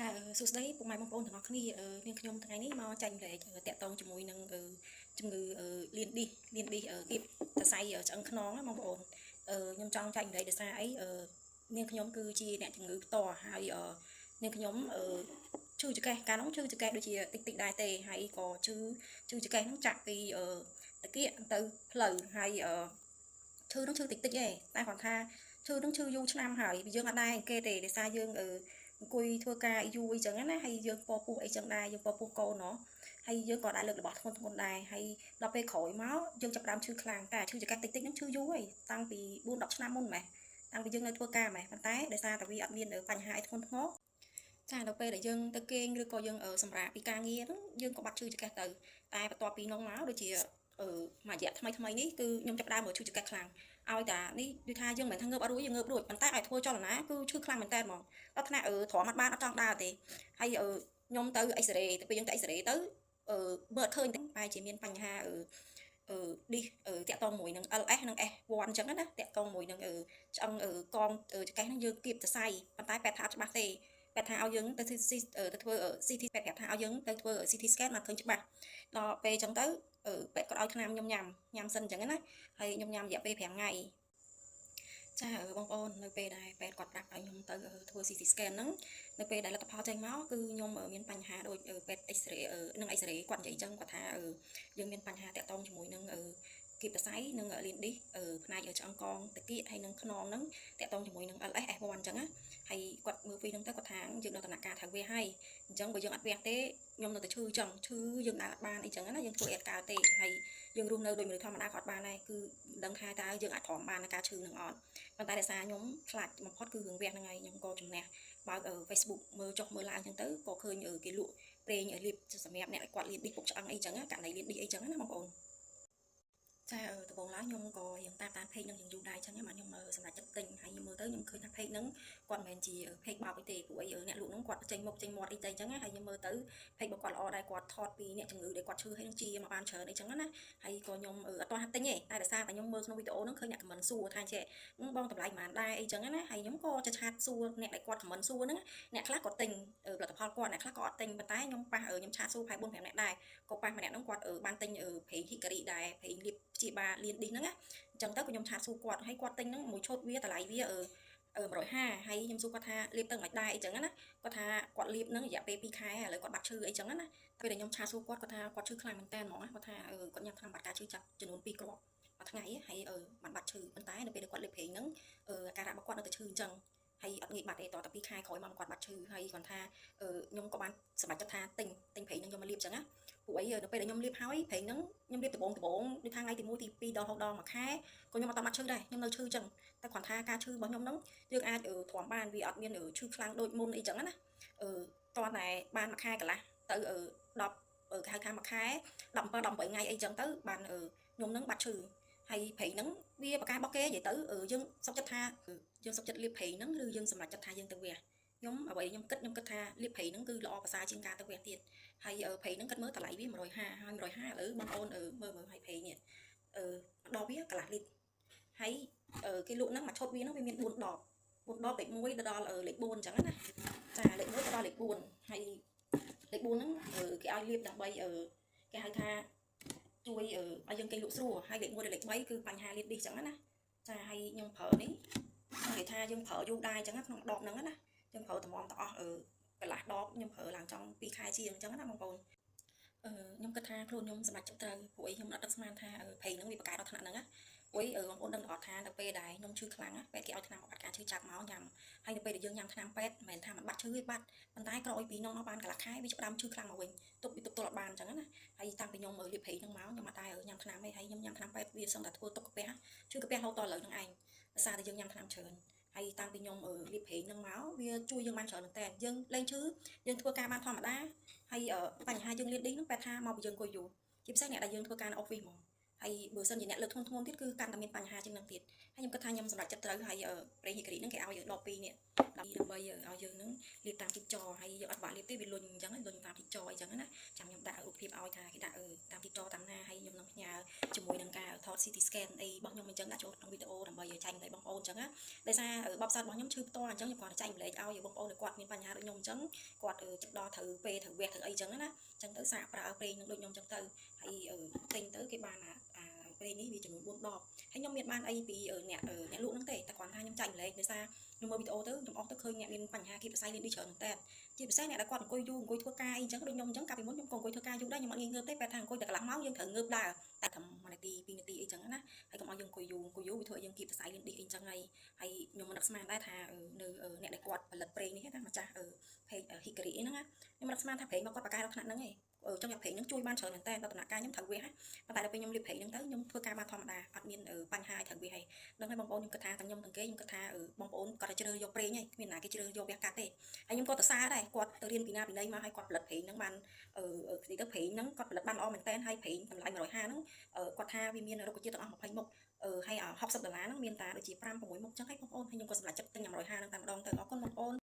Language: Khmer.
សួស្តីពុកម៉ែបងប្អូនទាំងអស់គ្នានាងខ្ញុំថ្ងៃនេះមកចាញ់លេខតាក់ទងជាមួយនឹងជំងឺលៀនឌីសគៀបសរសៃឆ្អឹងខ្នងណាបងប្អូនខ្ញុំចង់ចាញ់លេខដោយសារអីនាងខ្ញុំគឺជាអ្នកជំងឺផ្ទាល់ហើយនាងខ្ញុំឈឺចង្កេះកាលនោះឈឺចង្កេះដូចជាតិចតិចដែរទេហើយក៏ឈឺចង្កេះហ្នឹងចាក់ពីតាគៀកទៅផ្លូវហើយឈឺនឹងឈឺតិចតិចទេតែគាត់ថាឈឺនឹងឈឺយូរឆ្នាំហើយយើងអត់ដែរគេទេដោយសារយើងអង្គុយធ្វើការយូរអីចឹងណាហើយយើងពពោះអីចឹងដែរយើងពពោះកូនเนาะហើយយើងក៏ដែរលើករបស់ធ្ងន់ធ្ងរដែរហើយដល់ពេលក្រោយមកយើងចាប់ដើមឈឺខ្លាំងតែឈឺចង្កេះតិចតិចហ្នឹងឈឺយូរហើយតាំងពី4-10ឆ្នាំមុនម៉េះតាំងពីយើងនៅធ្វើការម៉េះប៉ុន្តែដោយសារតែវាអត់មានបញ្ហាអីធ្ងន់ធ្ងរចាដល់ពេលដែលយើងទៅគេងឬក៏យើងសម្រាកពីការងារហ្នឹងយើងក៏បាត់ឈឺចង្កេះទៅតែបន្ទាប់ពីនោះមកដូចជាមួយរយៈថ្មីនេះគឺខ្ញុំចាប់ដើមមើលឈឺចង្កេះខ្លាំងឲ្យតានេះដូចថាយើងមិនថាងើបអត់រួចយើងងើបរួចប៉ុន្តែឲ្យធ្វើចលនាគឺឈឺខ្លាំងមែនតើហ្មងដល់ថ្នាក់ទ្រាំអត់បានអត់ចង់ដើរទេហើយខ្ញុំទៅអេសរ៉េទៅពេលយើងទៅអេសរ៉េទៅមើលអត់ឃើញតែបែរជាមានបញ្ហាឌីសតាក់ទងមួយនឹង LS និង S1 អញ្ចឹងណាតាក់ទងមួយនឹងឆ្អឹងកងចង្កេះហ្នឹងយើងគៀបសរសៃប៉ុន្តែពេទ្យថាអត់ច្បាស់ទេពេទ្យថាឲ្យយើងទៅធ្វើ CT ពេទ្យប្រាប់ថាឲ្យយើងទៅធ្វើ CT scan មកឃើញច្បាស់ដល់ពេលអញ្ចឹងទៅពេទ្យក៏ឲ្យថ្នាំខ្ញុំញ៉ាំសិនអញ្ចឹងណាហើយខ្ញុំញ៉ាំរយៈពេល5ថ្ងៃចាបងប្អូននៅពេលដែលពេទ្យគាត់ប្រាប់ឲ្យខ្ញុំទៅធ្វើ CT scan ហ្នឹងនៅពេលដែលលទ្ធផលចេញមកគឺខ្ញុំមានបញ្ហាដូចពេទ្យ X-ray នឹង X-ray គាត់និយាយអញ្ចឹងគាត់ថាយើងមានបញ្ហាតាក់ទងជាមួយនឹងគៀបសរសៃនិងលៀនឌីសផ្នែកឆ្អឹងកងតាគៀកហើយនឹងខ្នងហ្នឹងតាក់ទងជាមួយនឹង LS S1 អញ្ចឹងណាហើយគាត់មើលពីហ្នឹងទៅគាត់ថាយើងដល់ដំណាក់កាលត្រូវវះហើយអញ្ចឹងបើយើងអត់វះទេខ្ញុំនៅតែឈឺអញ្ចឹងឈឺយើងដើរអត់បានអីចឹងណាយើងធ្វើអត់កើតទេហើយយើងរស់នៅដូចមនុស្សធម្មតាក៏អត់បានដែរគឺមិនដឹងថាតើយើងអាចទ្រាំបាននឹងការឈឺនឹងអត់ប៉ុន្តែដោយសារខ្ញុំខ្លាចបំផុតគឺរឿងវះហ្នឹងហើយខ្ញុំក៏ជំនះបើកFacebook មើលចុះមើលឡើងអញ្ចឹងទៅក៏ឃើញគេលក់ប្រេងលាបសម្រាប់អ្នកគាត់លានឌីសពុកឆ្អឹងអីចឹងករណីលានឌីសអីចឹងណាបងប្អូនចាដំបូងឡើងខ្ញុំក៏រៀងតាមเพจនឹងយូរដែរអញ្ចឹងខ្ញុំសម្រាប់ចិត្តទិញហើយខ្ញុំមើលទៅខ្ញុំឃើញថាเพจហ្នឹងគាត់មិនមែនជាเพจបោកអីទេព្រោះអីអ្នកលក់ហ្នឹងគាត់ចេញមុខចេញមាត់អីទៅអញ្ចឹងហើយខ្ញុំមើលទៅเพจរបស់គាត់ល្អដែរគាត់ថតពីអ្នកជំងឺដែលគាត់ឈឺហើយនឹងជាមកបានច្រើនអីចឹងណាហើយក៏ខ្ញុំអត់ទាន់ហាត់ទិញទេតែដោយសារតែខ្ញុំមើលក្នុងវីដេអូហ្នឹងឃើញអ្នកខមមិនសួរថាចេះបងតម្លៃប៉ុន្មានដែរអីចឹងណាហើយខ្ញុំក៏จะឆាតសួរអ្នកដែលគាត់ខមមិនសួរហ្នឹងអ្នកខ្លះគាត់ទិញផលិតផលគាត់អ្នកខ្លះក៏អត់ទិញប៉ុន្តែខ្ញុំប៉ះខ្ញុំឆាតសួរប្រហែល4-5អ្នកដែរក៏ប៉ះម្នាក់ហ្នឹងគាត់បានទិញប្រេងហ៊ីការីដែរប្រេងលាបព្យាបាលលានឌីសហ្នឹងណាអញ្ចឹងទៅខ្ញុំឆាតសួរគាត់ហើយគាត់ទិញហ្នឹងមួយឈុតវាតម្លៃវា150ហើយខ្ញុំសួរគាត់ថាលាបទៅមិនដែរអីចឹងណាគាត់ថាគាត់លាបហ្នឹងរយៈពេល2ខែឥឡូវគាត់បាត់ឈឺអីចឹងណាពេលដែលខ្ញុំឆាតសួរគាត់គាត់ថាគាត់ឈឺខ្លាំងមែនតើហ្មងគាត់ថាគាត់ញ៉ាំថ្នាំបាត់ការឈឺចាប់ចំនួន2គ្រាប់មួយថ្ងៃហើយបានបាត់ឈឺប៉ុន្តែនៅពេលដែលគាត់លេបប្រេងហ្នឹងអាការៈរបស់គាត់នៅតែឈឺអញ្ចឹងហើយអត់ងាយបាត់ទេតតែ2ខែក្រោយមកគាត់បាត់ឈឺហើយគាត់ថាខ្ញុំក៏បានសម្រេចចិត្តថាទិញប្រេងហ្នឹងយកមកលាបអញ្ចឹងណាពួកអីនៅពេលដែលខ្ញុំលាបហើយប្រេងហ្នឹងខ្ញុំលាបដំបូងដូចថាថ្ងៃទី1ទី2ដល់6ដងមួយខែក៏ខ្ញុំអត់បាត់ឈឺដែរខ្ញុំនៅឈឺអញ្ចឹងតែគាត់ថាការឈឺរបស់ខ្ញុំហ្នឹងយើងអាចទ្រាំបានវាអត់មានឈឺខ្លាំងដូចមុនអីចឹងណាតោះតែបានមួយខែកន្លះទៅ10គេហៅថាមួយខែ17-18ថ្ងៃអីចឹងទៅបានខ្ញុំហ្នឹងបាត់ឈឺហើយប្រេងហ្នឹងវាប្រកែរបស់គេនិយាយទៅយើងសុខចិត្តថាយើងសុខចិត្តលាបប្រេងហ្នឹងឬយើងសម្រេចចិត្តថាយើងទៅវះខ្ញុំអ្វីខ្ញុំគិតថាលាបប្រេងហ្នឹងគឺល្អប្រសើរជាងការទៅវះទៀតហើយប្រេងហ្នឹងគិតមើលតម្លៃវា150ហើយ150ឥឡូវបងប្អូនមើលឲ្យប្រេងនេះដបវាកន្លះលីត្រហើយគេលក់ហ្នឹងមួយឈុតវាហ្នឹងវាមាន4ដបលេខ1ទៅដល់លេខ4អញ្ចឹងណាចាលេខ1ទៅដល់លេខ4ហើយលេខ4ហ្នឹងគេឲ្យលាបដើម្បីគេហៅថាជួយឲ្យយើងគេងលក់ស្រួលហើយលេខ1ដល់លេខ3គឺបញ្ហាលាបឌីសអញ្ចឹងណាចាហើយខ្ញុំប្រើនេះគេថាយើងប្រើយូរដែរអញ្ចឹងក្នុងដបហ្នឹងណាយើងប្រើតម្រាំទាំងអស់កន្លះដបខ្ញុំប្រើឡើងចង់2ខែជាងអញ្ចឹងណាបងប្អូនខ្ញុំគិតថាខ្លួនខ្ញុំសម្រេចចិត្តត្រូវព្រោះអីខ្ញុំអត់ដឹងស្មានថាប្រេងហ្នឹងវាបកកែដល់ថ្នាក់ហ្នឹងណាព្រោះបងប្អូនដឹងអត់ថាទៅពេលដែលខ្ញុំឈឺខ្លាំងពេទ្យគេឲ្យថ្នាំបាត់ការឈឺចាប់មកញ៉ាំហើយនៅពេលដែលយើងញ៉ាំថ្នាំពេទ្យមិនមែនថាมันបាត់ឈឺទេបាត់ប៉ុន្តែក្រោយពីនោះមកបានកន្លះខែវាចាប់ដើមឈឺខ្លាំងមកវិញទប់ទល់អត់បានអញ្ចឹងណាហើយតាំងពីខ្ញុំលាបប្រេងហ្នឹងមកខ្ញុំអត់ដែរញ៉ាំថ្នាំទេហើយខ្ញុំញ៉ាំថ្នាំពេទ្យវាសឹងតែធ្វើទុកកាពះឈឺកាពះរហូតដល់ឥឡូវហ្នឹងឯងដោយសារតែយើងញ៉ាំថ្នាំច្រើនហើយតាំងពីខ្ញុំលាបប្រេងហ្នឹងមកវាជួយយើងបានច្រើនមែនតើយើងលែងឈឺយើងធ្វើការបានធម្មតាហើយបញ្ហាយើងលានឌីសហ្នឹងពេទ្យថាមកពីយើងអង្គុយយូរជាពិសេសអ្នកដែលយើងធ្វើការនៅអอฟហ្វិសហ្មងហើយបើសិនជាអ្នកលើកធ្ងន់ទៀតគឺកាន់តែមានបញ្ហាជាងនឹងទៀតហើយខ្ញុំគិតថាខ្ញុំសម្រេចចិត្តត្រូវហើយប្រេងហ៊ីការីហ្នឹងគេឲ្យដប2នេះដើម្បីឲ្យយើងហ្នឹងលាបតាម ចរហើយយកអត់បាក់លាបទេវាលុញអញ្ចឹងលុញតាមទីចរអីចឹងណាចាំខ្ញុំដាក់រូបភាពឲ្យថាគេដាក់តាមទីចរតាមណាហើយខ្ញុំនឹងផ្ញើជាមួយនឹងការថត CT scan អីរបស់ខ្ញុំអញ្ចឹងដាក់ចូលក្នុងវីដេអូដើម្បីឲ្យចែកម្លែកបងប្អូនអញ្ចឹងណាដោយសារបបផ្សោតរបស់ខ្ញុំឈឺផ្ទាល់អញ្ចឹងខ្ញុំគាត់ចែកម្លែកឲ្យបងប្អូនគាត់មានបញ្ហាដូចខ្ញុំអញ្ចឹងគាត់ចិត្តដល់ត្រូវពេលត្រូវវះត្រូវអីចឹងណាអញ្ចឹងទៅសាកប្រើប្រេងនឹងដូចខ្ញុំអញ្ចឹងទៅហើយទិញទៅគេបានប្រេងនេះវាចំនួន4ដបហើយខ្ញុំមានបានអីពីអ្នកលក់ហ្នឹងទេតែគាត់ថាខ្ញុំចែកម្លែកដោយសារខ្ញុំមើលវីដេអូទៅខ្ញុំអស់ទៅឃើញអ្នកមានបញ្ហាគីបស័យលេងនេះច្រើនមែនតើជាពិសេសអ្នកដែលគាត់អង្គុយយូរអង្គុយធ្វើការអីចឹងដូចខ្ញុំអញ្ចឹងកាលពីមុនខ្ញុំក៏អង្គុយធ្វើការយូរដែរខ្ញុំអត់ងាយងើបទេពេលថាអង្គុយតែកន្លះម៉ោងយើងត្រូវងើបដើរតែត្រឹម1នាទី2នាទីអីចឹងណាហើយកុំឲ្យយើងអង្គុយយូរវាធ្វើឲ្យយើងគីបស័យលេងនេះអីចឹងហើយខ្ញុំមិននឹកស្មានដែរថានៅអ្នកដែលគាត់ផលិតប្រេងនេះណាម្ចាស់เพจ Hikari ហ្នឹងណាខ្ញុំមិននឹកស្មានថាប្រេងរបស់គាត់បកកែដល់ថ្នាក់ហ្នឹងឯងចង់យកប្រេងហ្នឹងជួយបានច្រើនមែនតើដល់ដំណាក់កាលខ្ញុំត្រូវវាប៉ុន្តែដល់ពេលខ្ញុំលាបប្រេងហ្នឹងទៅខ្ញុំធ្វើការបានធម្មតាអត់មានបញ្ហាត្រូវវាហើយដឹងហើយបងប្អូនខ្ញុំគិតថាទាំងខ្ញុំទាំងគេខ្ញុំគិតថាបងប្អូនគាត់តែជ្រើសយកប្រេងឯងគ្មានណាគេជ្រើសយកវះកាត់ទេហើយខ្ញុំក៏ទៅសារដែរគាត់ទៅរៀនពីណាពីណីមកហើយគាត់ផលិតប្រេងហ្នឹងបាននិយាយទៅប្រេងហ្នឹងគាត់ផលិតបានល្អមែនតើហើយប្រេងតម្លៃ150ហ្នឹងគាត់ថាវាមានរុក្ខជាតិទាំងអស់20មុខហើយ$60ហ្នឹងមានតាដូចជា5 6មុខចឹងហើយបងប្អូនហើយខ្ញុំក៏សម្រេចចិត្តទិញ150ហ្នឹងតែម្ដងទៅអរគុណបងប្អូន